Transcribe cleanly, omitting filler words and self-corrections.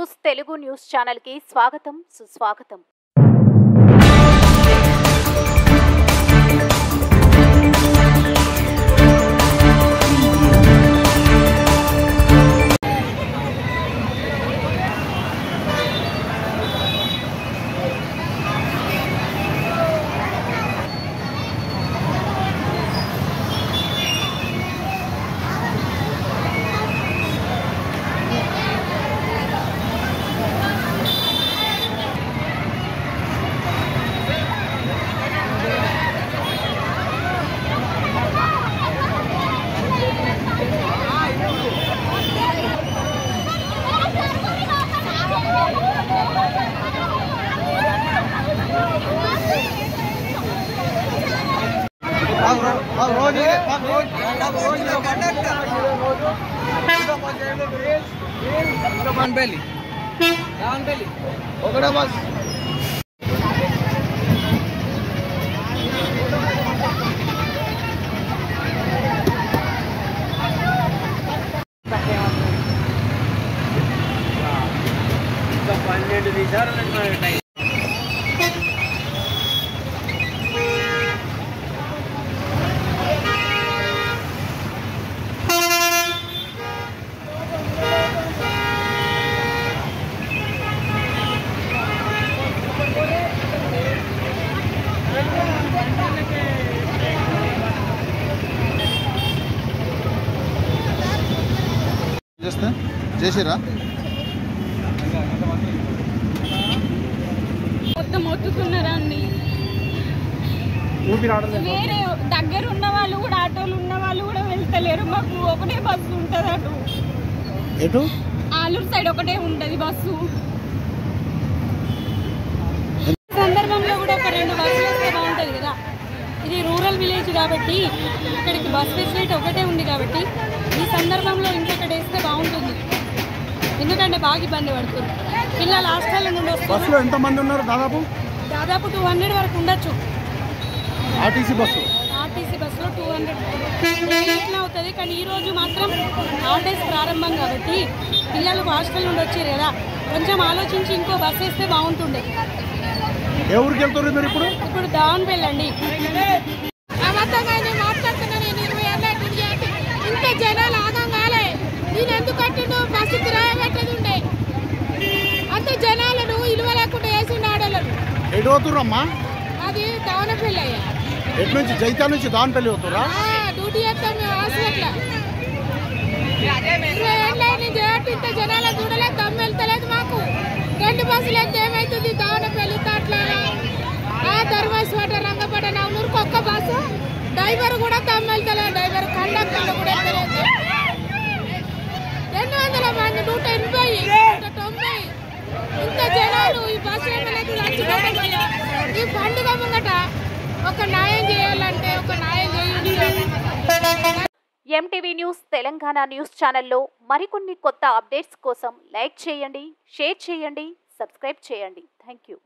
News Telugu news channel కి స్వాగతం సుస్వాగతం। చేసిరా మొత్తం మొత్తుకున్నారా అండి। వేరే దగ్గర ఉన్న వాళ్ళు కూడా ఆటోలు ఉన్న వాళ్ళు కూడా వెళ్తలేరు। మాకు ఒకటే బస్సు ఉంటుంది అటు ఆలూరు సైడ్ ఒకటే ఉంటది బస్సు। సందర్భంలో కూడా ఒక 2 బస్సులు వస్తే బాగుంటుంది కదా। ఇది రూరల్ విలేజ్ కాబట్టి ఇక్కడికి బస్ ఫెసిలిటీ ఒకటే ఉంది కాబట్టి ఈ సందర్భంలో ఇంకొకటి వేస్తే బాగుంటుంది। ఎందుకంటే బాగా ఇబ్బంది పడుతుంది పిల్లలు హాస్టల్ నుండి బస్సులో ఎంతమంది ఉన్నారు? దాదాపు 200 వరకు ఉండొచ్చు। ఆర్టీసీ బస్సులో 200 ఎట్లా అవుతుంది। కానీ ఈరోజు మాత్రం హాలిడేస్ ప్రారంభం కాబట్టి పిల్లలు హాస్టల్ నుండి వచ్చారు కదా, కొంచెం ఆలోచించి ఇంకో బస్సు వేస్తే బాగుంటుండే। ఏ ఊరికి వెళ్తారు మీరు ఇప్పుడు దావన్పల్లి అండి। ఇంత జనాలు ఆగం కాలే, నేను ఎందుకు కట్టిండు బస్సు కిరాయి పెట్టేది ఉండే, అంత జనాలను ఇలువ లేకుండా వేసిండు ఆడోళ్ళను। ఎటు పోతుర్రమ్మా? అది దావనపల్లి అయ్యా। ఎటు నుంచి? జైతా నుంచి దావనపల్లి పోతురా? డ్యూటీ చేస్తాం మేము హాస్పిటల్ 20 ఏళ్ళ చేయట్టు ఇంత జనాలు చూడలేదు, దమ్ము వెళ్తలేదు మాకు। 2 బస్సులు అయితే ఏమవుతుంది? దావనపల్లి తాట్ల ధర్మేశ్వర రంగపడ నవనూరుకు ఒక్క బస్సు, డ్రైవర్ కూడా దమ్ము వెళ్తలేదు, డ్రైవర్ కండక్టర్ కూడా వెళ్తలేదు। 200 మంది 180 ఇంత జనాలు ఈ బస్సు ఈ పండుగ ముంగట ఒక న్యాయం చేయాలంటే ఒక న్యాయం చేయాలి। ఎంటీవీ న్యూస్ తెలంగాణ న్యూస్ ఛానల్లో మరికొన్ని కొత్త అప్డేట్స్ కోసం లైక్ చేయండి, షేర్ చేయండి, సబ్స్క్రైబ్ చేయండి। Thank you.